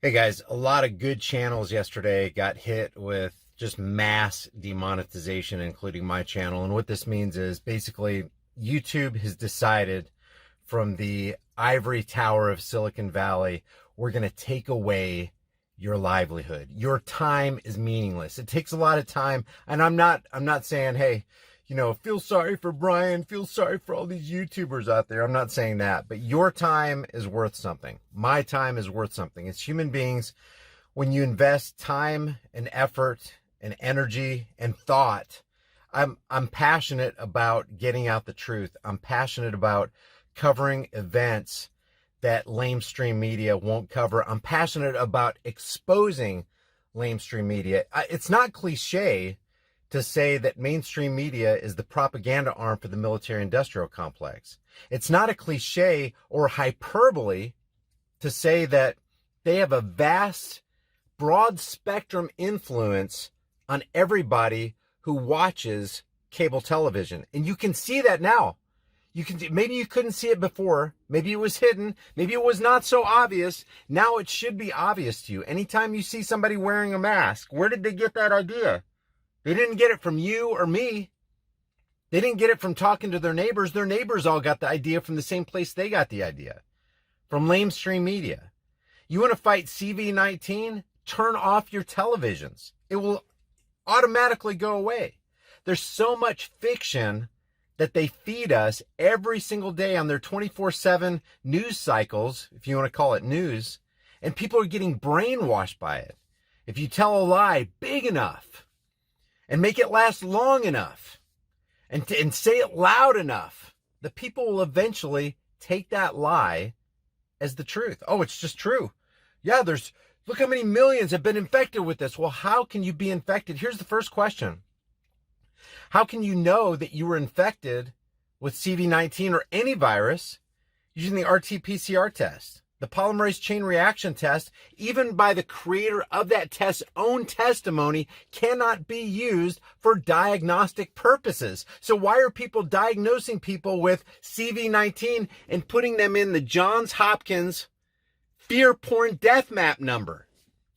Hey guys, a lot of good channels yesterday got hit with just mass demonetization, including my channel. And what this means is basically YouTube has decided from the ivory tower of Silicon Valley, we're going to take away your livelihood. Your time is meaningless. It takes a lot of time. And I'm not saying, hey, feel sorry for Brian, feel sorry for all these YouTubers out there. I'm not saying that, but your time is worth something. My time is worth something. As human beings, when you invest time and effort and energy and thought, I'm passionate about getting out the truth. I'm passionate about covering events that lamestream media won't cover. I'm passionate about exposing lamestream media. It's not cliche to say that mainstream media is the propaganda arm for the military-industrial complex. It's not a cliche or hyperbole to say that they have a vast, broad-spectrum influence on everybody who watches cable television. And you can see that now. Maybe you couldn't see it before. Maybe it was hidden. Maybe it was not so obvious. Now it should be obvious to you. Anytime you see somebody wearing a mask, where did they get that idea? They didn't get it from you or me. They didn't get it from talking to their neighbors. Their neighbors all got the idea from the same place they got the idea, from lamestream media. You want to fight CV-19? Turn off your televisions. It will automatically go away. There's so much fiction that they feed us every single day on their 24/7 news cycles, if you want to call it news, and people are getting brainwashed by it. If you tell a lie big enough, and make it last long enough, and say it loud enough, the people will eventually take that lie as the truth. Oh, it's just true. Yeah, look how many millions have been infected with this. Well, how can you be infected? Here's the first question. How can you know that you were infected with CV-19 or any virus using the RT-PCR test? The polymerase chain reaction test, even by the creator of that test's own testimony, cannot be used for diagnostic purposes. So why are people diagnosing people with CV-19 and putting them in the Johns Hopkins fear porn death map number?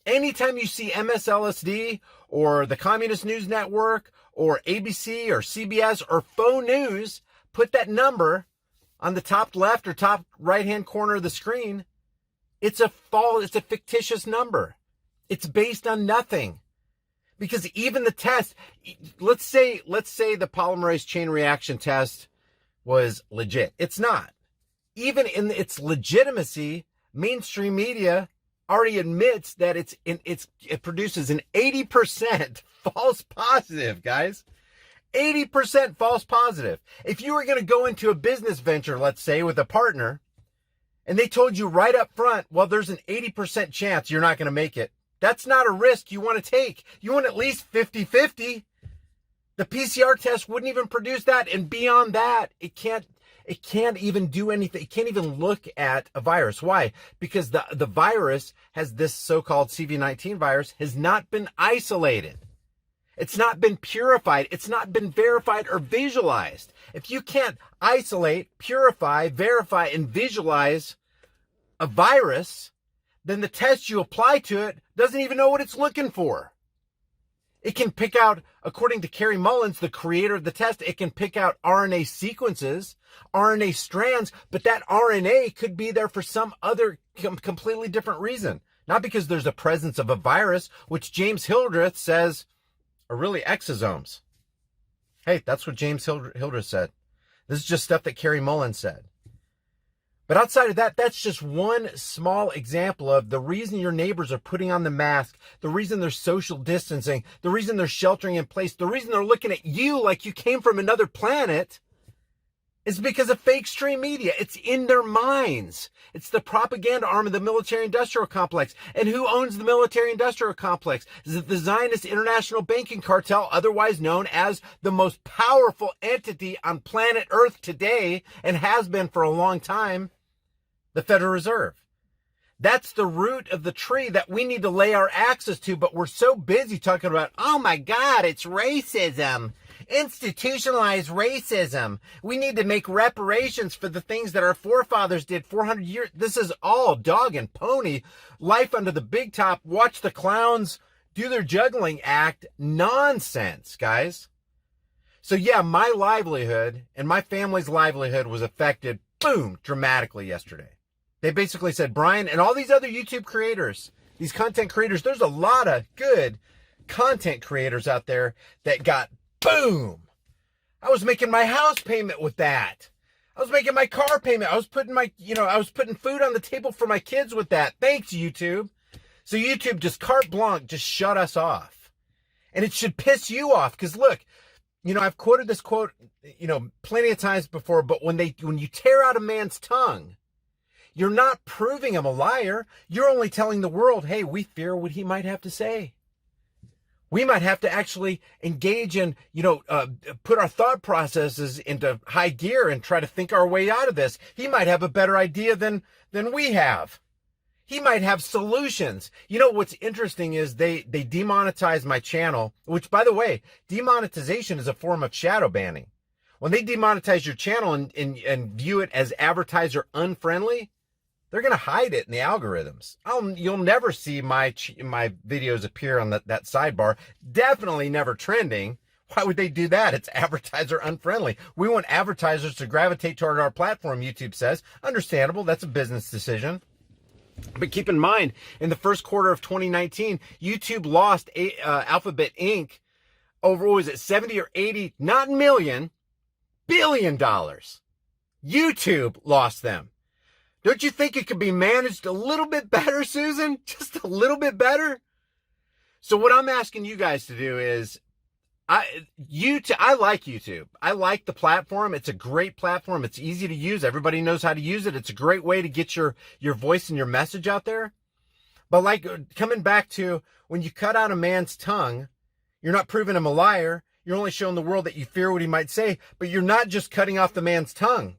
Anytime you see MSLSD or the Communist News Network or ABC or CBS or Faux News, put that number on the top left or top right-hand corner of the screen. It's a fictitious number. It's based on nothing. Because even the test, let's say the polymerase chain reaction test was legit. It's not. Even in its legitimacy, mainstream media already admits that it produces an 80% false positive, guys. 80% false positive. If you were going to go into a business venture, let's say, with a partner, and they told you right up front, well, there's an 80% chance you're not going to make it. That's not a risk you want to take. You want at least 50-50. The PCR test wouldn't even produce that. And beyond that, it can't even do anything. It can't even look at a virus. Why? Because the virus has this so-called CV-19 virus has not been isolated. It's not been purified. It's not been verified or visualized. If you can't isolate, purify, verify, and visualize a virus, then the test you apply to it doesn't even know what it's looking for. It can pick out, according to Carey Mullins, the creator of the test, it can pick out RNA sequences, RNA strands, but that RNA could be there for some other completely different reason. Not because there's a presence of a virus, which James Hildreth says are really exosomes. Hey, that's what James Hildreth said. This is just stuff that Carey Mullins said. But outside of that, that's just one small example of the reason your neighbors are putting on the mask, the reason they're social distancing, the reason they're sheltering in place, the reason they're looking at you like you came from another planet is because of fake stream media. It's in their minds. It's the propaganda arm of the military-industrial complex. And who owns the military-industrial complex? Is it the Zionist International Banking Cartel, otherwise known as the most powerful entity on planet Earth today and has been for a long time, the Federal Reserve. That's the root of the tree that we need to lay our axes to, but we're so busy talking about, oh my God, it's racism. institutionalized racism. We need to make reparations for the things that our forefathers did 400 years. This is all dog and pony, life under the big top, watch the clowns do their juggling act nonsense, guys. So yeah, my livelihood and my family's livelihood was affected, boom, dramatically yesterday. They basically said, Brian, and all these other YouTube creators, these content creators, there's a lot of good content creators out there that got boom. I was making my house payment with that. I was making my car payment. I was putting I was putting food on the table for my kids with that. Thanks, YouTube. So YouTube just carte blanche, just shut us off. And it should piss you off. Because look, I've quoted this quote, plenty of times before, but when you tear out a man's tongue, you're not proving him a liar. You're only telling the world, hey, we fear what he might have to say. We might have to actually engage in, put our thought processes into high gear and try to think our way out of this. He might have a better idea than we have. He might have solutions. What's interesting is they demonetized my channel, which, by the way, demonetization is a form of shadow banning. When they demonetize your channel and view it as advertiser unfriendly, they're going to hide it in the algorithms. You'll never see my videos appear on that sidebar. Definitely never trending. Why would they do that? It's advertiser unfriendly. We want advertisers to gravitate toward our platform, YouTube says. Understandable. That's a business decision. But keep in mind, in the first quarter of 2019, YouTube lost Alphabet Inc. over, what was it, 70 or 80, not million, $billion. YouTube lost them. Don't you think it could be managed a little bit better, Susan? Just a little bit better? So what I'm asking you guys to do is, I like YouTube. I like the platform. It's a great platform. It's easy to use. Everybody knows how to use it. It's a great way to get your voice and your message out there. But like coming back to when you cut out a man's tongue, you're not proving him a liar. You're only showing the world that you fear what he might say, but you're not just cutting off the man's tongue.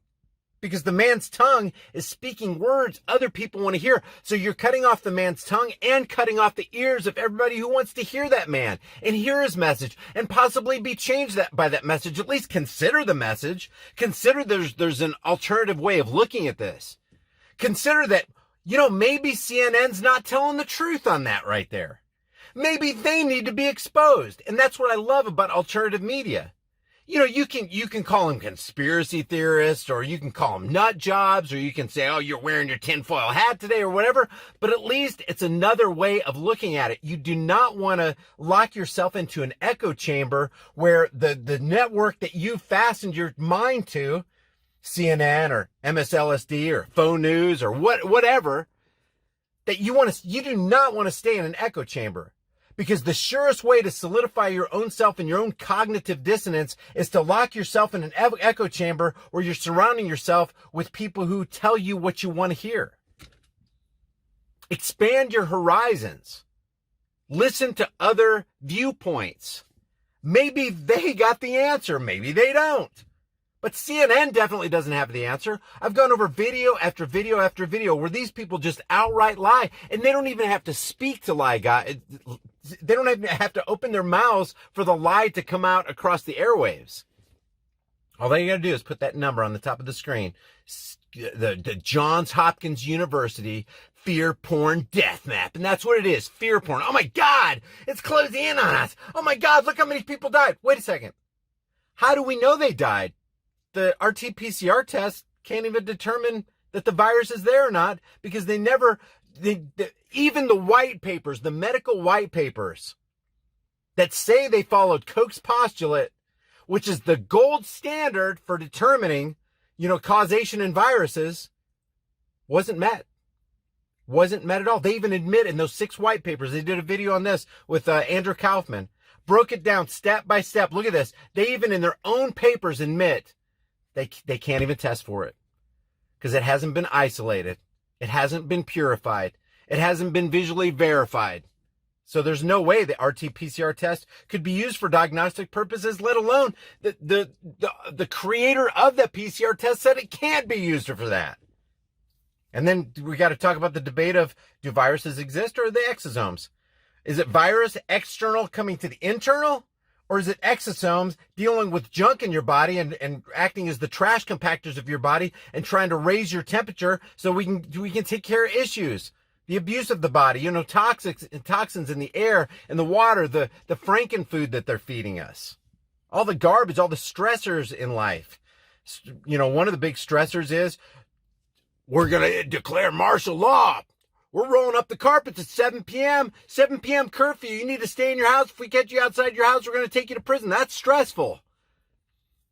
Because the man's tongue is speaking words other people want to hear. So you're cutting off the man's tongue and cutting off the ears of everybody who wants to hear that man and hear his message and possibly be changed by that message. At least consider the message. Consider there's an alternative way of looking at this. Consider that, maybe CNN's not telling the truth on that right there. Maybe they need to be exposed. And that's what I love about alternative media. You can call them conspiracy theorists, or you can call them nut jobs, or you can say, oh, you're wearing your tinfoil hat today or whatever. But at least it's another way of looking at it. You do not want to lock yourself into an echo chamber where the network that you fastened your mind to, CNN or MSLSD or Faux News or whatever, that you do not want to stay in an echo chamber. Because the surest way to solidify your own self and your own cognitive dissonance is to lock yourself in an echo chamber where you're surrounding yourself with people who tell you what you want to hear. Expand your horizons. Listen to other viewpoints. Maybe they got the answer. Maybe they don't. But CNN definitely doesn't have the answer. I've gone over video after video after video where these people just outright lie, and they don't even have to speak to lie guy. They don't even have to open their mouths for the lie to come out across the airwaves. All they got to do is put that number on the top of the screen. The Johns Hopkins University fear porn death map. And that's what it is. Fear porn. Oh my God, it's closing in on us. Oh my God, look how many people died. Wait a second. How do we know they died? The RT-PCR test can't even determine that the virus is there or not, because even the white papers, the medical white papers that say they followed Koch's postulate, which is the gold standard for determining, causation in viruses, wasn't met. Wasn't met at all. They even admit in those 6 white papers, they did a video on this with Andrew Kaufman, broke it down step by step. Look at this. They even in their own papers admit they can't even test for it because it hasn't been isolated. It hasn't been purified. It hasn't been visually verified. So there's no way the RT-PCR test could be used for diagnostic purposes, let alone the creator of the PCR test said it can't be used for that. And then we got to talk about the debate of, do viruses exist or are they exosomes? Is it virus external coming to the internal, Or is it exosomes dealing with junk in your body and acting as the trash compactors of your body and trying to raise your temperature so we can take care of issues? The abuse of the body, toxins in the air and the water, the frankenfood that they're feeding us. All the garbage, all the stressors in life. One of the big stressors is we're going to declare martial law. We're rolling up the carpets at 7 p.m. 7 p.m. curfew. You need to stay in your house. If we catch you outside your house, we're going to take you to prison. That's stressful.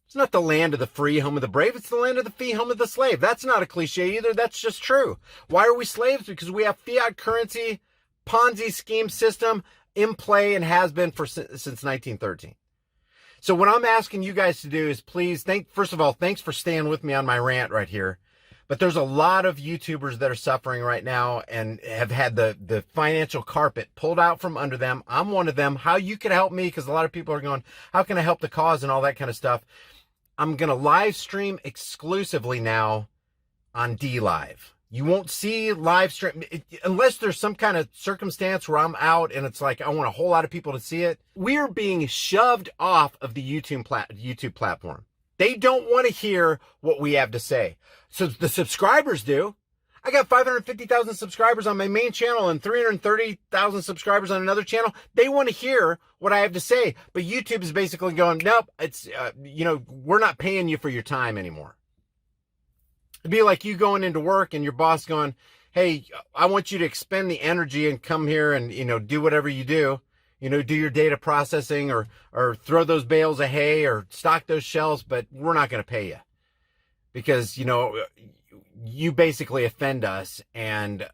It's not the land of the free, home of the brave. It's the land of the fee, home of the slave. That's not a cliche either. That's just true. Why are we slaves? Because we have fiat currency, Ponzi scheme system in play and has been since 1913. So what I'm asking you guys to do is please, first of all, thanks for staying with me on my rant right here. But there's a lot of YouTubers that are suffering right now and have had the financial carpet pulled out from under them. I'm one of them. How you can help me, because a lot of people are going, how can I help the cause and all that kind of stuff? I'm going to live stream exclusively now on DLive. You won't see live stream unless there's some kind of circumstance where I'm out and it's like I want a whole lot of people to see it. We're being shoved off of the YouTube platform. They don't want to hear what we have to say. So the subscribers do. I got 550,000 subscribers on my main channel and 330,000 subscribers on another channel. They want to hear what I have to say. But YouTube is basically going, nope, it's, we're not paying you for your time anymore. It'd be like you going into work and your boss going, hey, I want you to expend the energy and come here and, do whatever you do. Do your data processing or throw those bales of hay or stock those shelves, but we're not going to pay you because, you basically offend us and,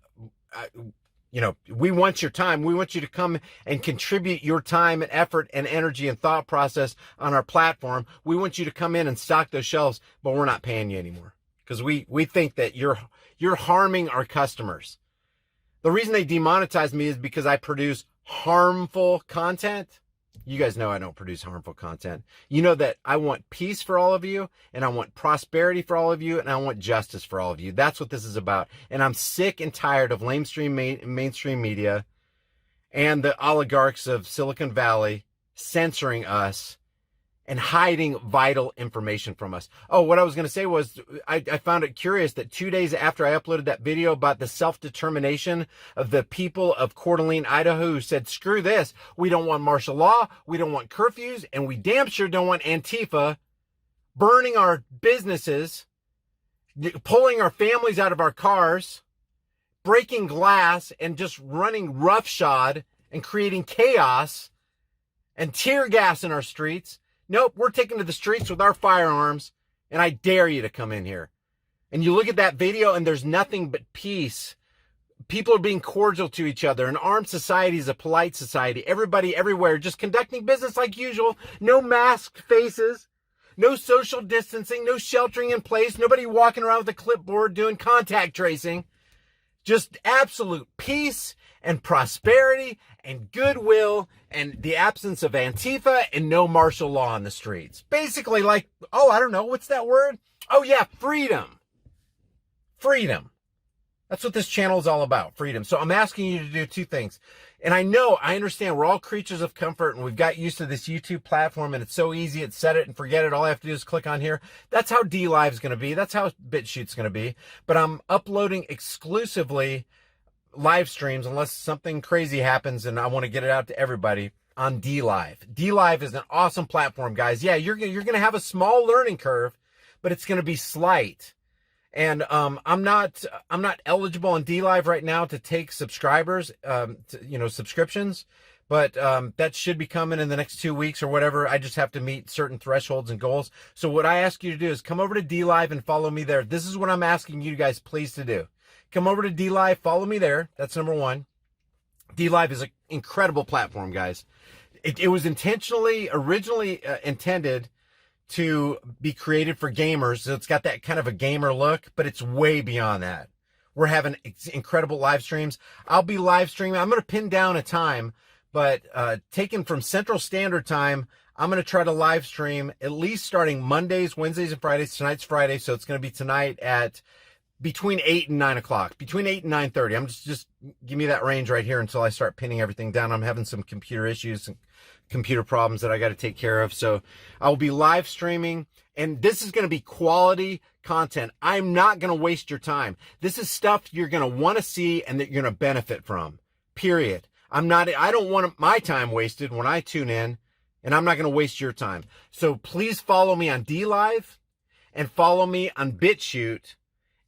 we want your time. We want you to come and contribute your time and effort and energy and thought process on our platform. We want you to come in and stock those shelves, but we're not paying you anymore because we think that you're harming our customers. The reason they demonetize me is because I produce harmful content. You guys know I don't produce harmful content. You know that I want peace for all of you, and I want prosperity for all of you, and I want justice for all of you. That's what this is about. And I'm sick and tired of mainstream media and the oligarchs of Silicon Valley censoring us and hiding vital information from us. Oh, what I was going to say was I found it curious that 2 days after I uploaded that video about the self-determination of the people of Coeur d'Alene, Idaho, who said, screw this, we don't want martial law, we don't want curfews, and we damn sure don't want Antifa burning our businesses, pulling our families out of our cars, breaking glass, and just running roughshod and creating chaos and tear gas in our streets. Nope, we're taking to the streets with our firearms, and I dare you to come in here. And you look at that video, and there's nothing but peace. People are being cordial to each other. An armed society is a polite society. Everybody everywhere just conducting business like usual. No masked faces. No social distancing. No sheltering in place. Nobody walking around with a clipboard doing contact tracing. Just absolute peace and prosperity and goodwill and the absence of Antifa and no martial law on the streets. Basically like, I don't know, what's that word? Oh yeah, freedom. Freedom. That's what this channel is all about, freedom. So I'm asking you to do two things. And I understand we're all creatures of comfort and we've got used to this YouTube platform and it's so easy. It's set it and forget it. All I have to do is click on here. That's how DLive is going to be. That's how BitChute's going to be. But I'm uploading exclusively live streams unless something crazy happens and I want to get it out to everybody on DLive. DLive is an awesome platform, guys. Yeah, you're going to have a small learning curve, but it's going to be slight. And I'm not eligible on DLive right now to take subscribers, subscriptions, but that should be coming in the next 2 weeks or whatever. I just have to meet certain thresholds and goals. So what I ask you to do is come over to DLive and follow me there. This is what I'm asking you guys please to do. Come over to DLive, follow me there. That's number one. DLive is an incredible platform, guys. It was originally intended to be created for gamers. So it's got that kind of a gamer look, but it's way beyond that. We're having incredible live streams. I'll be live streaming. I'm going to pin down a time, but taken from Central Standard Time, I'm going to try to live stream at least starting Mondays, Wednesdays, and Fridays. Tonight's Friday, so it's going to be tonight at between 8 and 9 o'clock, between 8 and 9:30. I'm just give me that range right here until I start pinning everything down. I'm having some computer issues and computer problems that I got to take care of. So I'll be live streaming, and this is going to be quality content. I'm not going to waste your time. This is stuff you're going to want to see and that you're going to benefit from, period. I don't want my time wasted when I tune in, and I'm not going to waste your time. So please follow me on DLive and follow me on BitChute.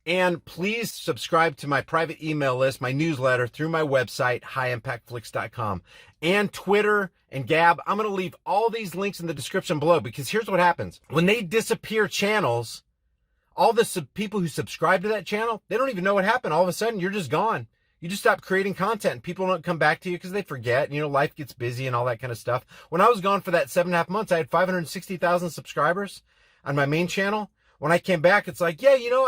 And please subscribe to my private email list, my newsletter, through my website, highimpactflix.com, and Twitter and Gab. I'm going to leave all these links in the description below, because here's what happens. When they disappear channels, all the people who subscribe to that channel, they don't even know what happened. All of a sudden, you're just gone. You just stop creating content. People don't come back to you because they forget. You know, life gets busy and all that kind of stuff. When I was gone for that 7.5 months, I had 560,000 subscribers on my main channel. When I came back, it's like, yeah, you know,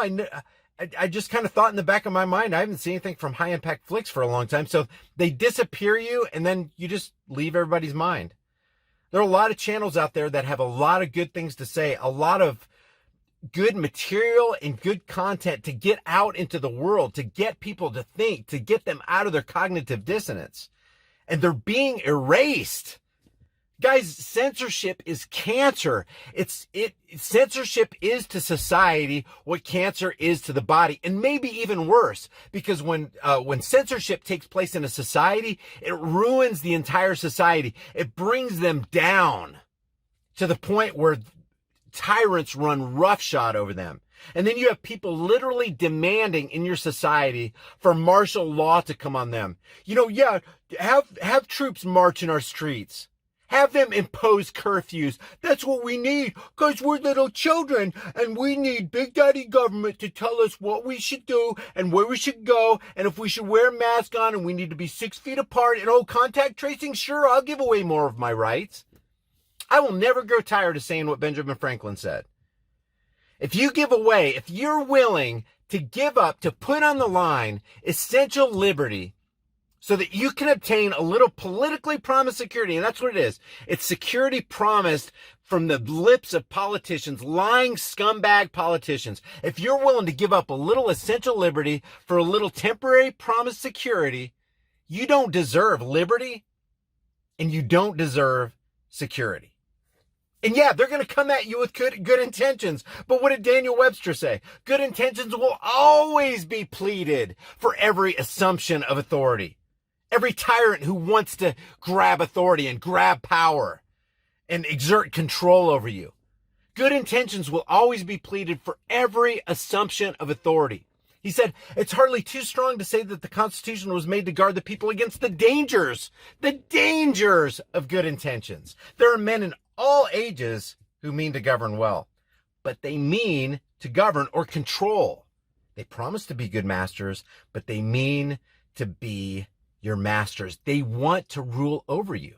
I just kind of thought in the back of my mind, I haven't seen anything from High Impact Flix for a long time. So they disappear you, and then you just leave everybody's mind. There are a lot of channels out there that have a lot of good things to say, a lot of good material and good content to get out into the world, to get people to think, to get them out of their cognitive dissonance. And they're being erased. Guys, censorship is cancer. Censorship is to society what cancer is to the body, and maybe even worse, because when censorship takes place in a society, it ruins the entire society. It brings them down to the point where tyrants run roughshod over them. And then you have people literally demanding in your society for martial law to come on them. You know, yeah, have troops march in our streets. Have them impose curfews. That's what we need, because we're little children, and we need Big Daddy government to tell us what we should do and where we should go, and if we should wear a mask on, and we need to be 6 feet apart, and contact tracing, sure, I'll give away more of my rights. I will never grow tired of saying what Benjamin Franklin said. If you're willing to give up, to put on the line essential liberty, so that you can obtain a little politically promised security. And that's what it is. It's security promised from the lips of politicians, lying scumbag politicians. If you're willing to give up a little essential liberty for a little temporary promised security, you don't deserve liberty and you don't deserve security. And yeah, they're going to come at you with good intentions. But what did Daniel Webster say? Good intentions will always be pleaded for every assumption of authority. Every tyrant who wants to grab authority and grab power and exert control over you. Good intentions will always be pleaded for every assumption of authority. He said, it's hardly too strong to say that the Constitution was made to guard the people against the dangers of good intentions. There are men in all ages who mean to govern well, but they mean to govern or control. They promise to be good masters, but they mean to be your masters. They want to rule over you.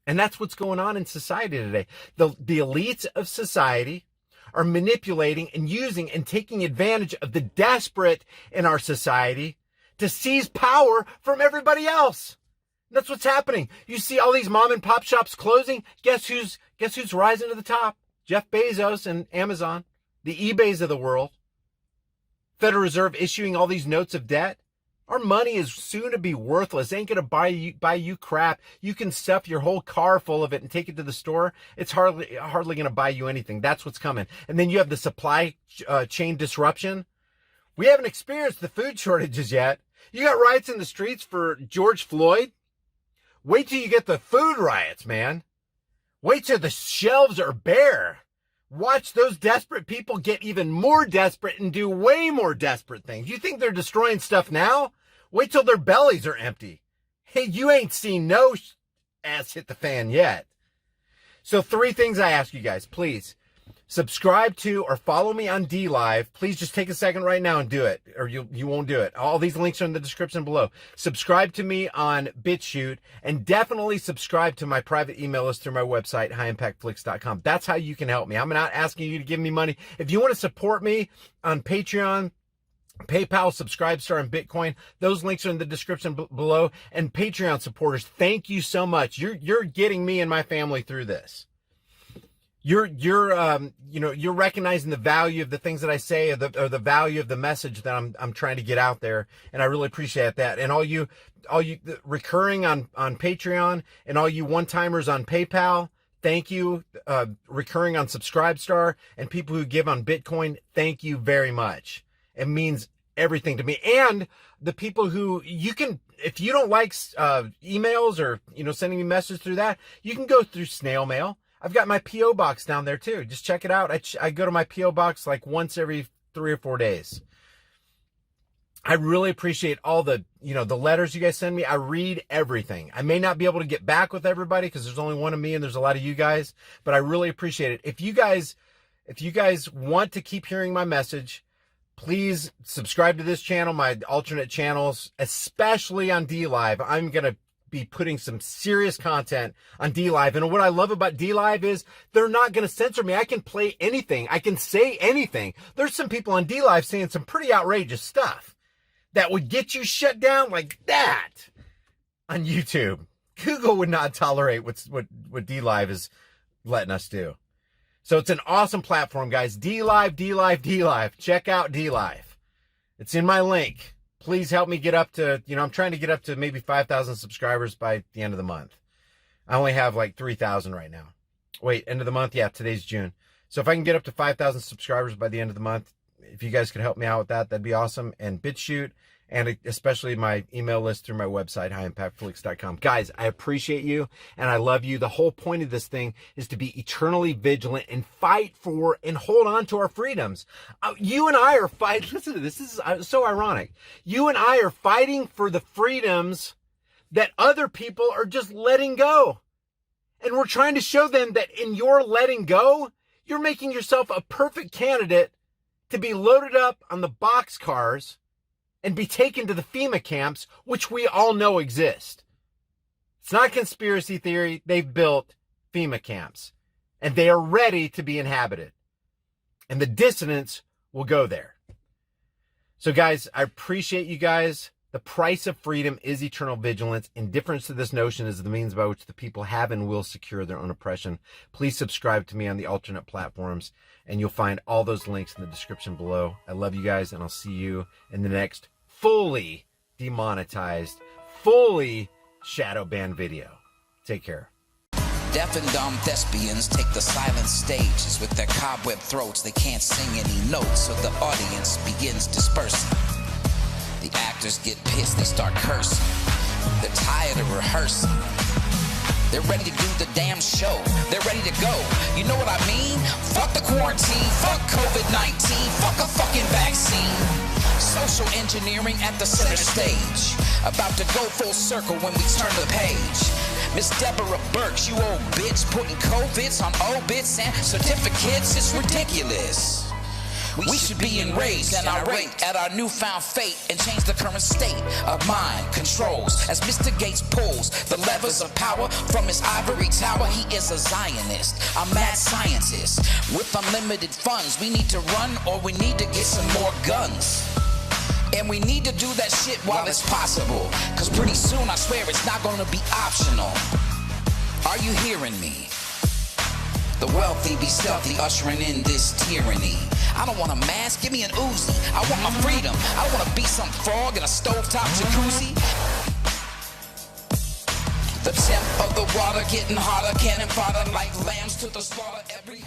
And that's what's going on in society today. The elites of society are manipulating and using and taking advantage of the desperate in our society to seize power from everybody else. That's what's happening. You see all these mom and pop shops closing. Guess who's rising to the top? Jeff Bezos and Amazon, the eBays of the world. Federal Reserve issuing all these notes of debt. Our money is soon to be worthless. Ain't gonna buy you crap. You can stuff your whole car full of it and take it to the store. It's hardly gonna buy you anything. That's what's coming. And then you have the supply chain disruption. We haven't experienced the food shortages yet. You got riots in the streets for George Floyd. Wait till you get the food riots, man. Wait till the shelves are bare. Watch those desperate people get even more desperate and do way more desperate things. You think they're destroying stuff now? Wait till their bellies are empty. Hey, you ain't seen no ass hit the fan yet. So 3 things I ask you guys, please. Subscribe to or follow me on DLive. Please just take a second right now and do it, or you won't do it. All these links are in the description below. Subscribe to me on BitChute, and definitely subscribe to my private email list through my website, highimpactflix.com. That's how you can help me. I'm not asking you to give me money. If you want to support me on Patreon, PayPal, Subscribestar, and Bitcoin, those links are in the description below. And Patreon supporters, thank you so much. You're getting me and my family through this. you're recognizing the value of the things that I say, or the value of the message that I'm trying to get out there, and I really appreciate that. And all you recurring on Patreon, and all you one-timers on PayPal, thank you. Recurring on Subscribestar, and people who give on Bitcoin, thank you very much. It means everything to me. And the people who if you don't like emails or sending me messages through that, you can go through snail mail. I've got my P.O. box down there too. Just check it out. I go to my P.O. box like once every 3 or 4 days. I really appreciate all the letters you guys send me. I read everything. I may not be able to get back with everybody because there's only one of me and there's a lot of you guys, but I really appreciate it. If you guys want to keep hearing my message, please subscribe to this channel, my alternate channels, especially on DLive. I'm going to be putting some serious content on DLive. And what I love about DLive is they're not going to censor me. I can play anything. I can say anything. There's some people on DLive saying some pretty outrageous stuff that would get you shut down like that on YouTube. Google would not tolerate what DLive is letting us do. So it's an awesome platform, guys. DLive. Check out DLive. It's in my link. Please help me get up to, I'm trying to get up to maybe 5,000 subscribers by the end of the month. I only have like 3,000 right now. Wait, end of the month? Yeah, today's June. So if I can get up to 5,000 subscribers by the end of the month, if you guys could help me out with that, that'd be awesome. And BitChute, and especially my email list through my website, highimpactflix.com. Guys, I appreciate you and I love you. The whole point of this thing is to be eternally vigilant and fight for and hold on to our freedoms. You and I are fighting. Listen to this. This is so ironic. You and I are fighting for the freedoms that other people are just letting go. And we're trying to show them that in your letting go, you're making yourself a perfect candidate to be loaded up on the boxcars and be taken to the FEMA camps, which we all know exist. It's not a conspiracy theory. They've built FEMA camps, and they are ready to be inhabited. And the dissidents will go there. So, guys, I appreciate you guys. The price of freedom is eternal vigilance. Indifference to this notion is the means by which the people have and will secure their own oppression. Please subscribe to me on the alternate platforms, and you'll find all those links in the description below. I love you guys, and I'll see you in the next fully demonetized, fully shadow banned video. Take care. Deaf and dumb thespians take the silent stages. With their cobweb throats, they can't sing any notes, so the audience begins dispersing. The actors get pissed, they start cursing. They're tired of rehearsing. They're ready to do the damn show. They're ready to go. You know what I mean? Fuck the quarantine, fuck COVID-19, fuck a fucking vaccine. Social engineering at the center stage. About to go full circle when we turn the page. Miss Deborah Burks, you old bitch, putting COVIDs on obits and certificates, it's ridiculous. We should be enraged and irate at our newfound fate and change the current state of mind controls. As Mr. Gates pulls the levers of power from his ivory tower, he is a Zionist, a mad scientist. With unlimited funds, we need to run or we need to get some more guns. And we need to do that shit while it's possible. Cause pretty soon, I swear, it's not gonna be optional. Are you hearing me? The wealthy be stealthy, ushering in this tyranny. I don't want a mask, give me an Uzi. I want my freedom. I don't want to be some frog in a stovetop jacuzzi. The temp of the water getting hotter, cannon fodder like lambs to the slaughter every...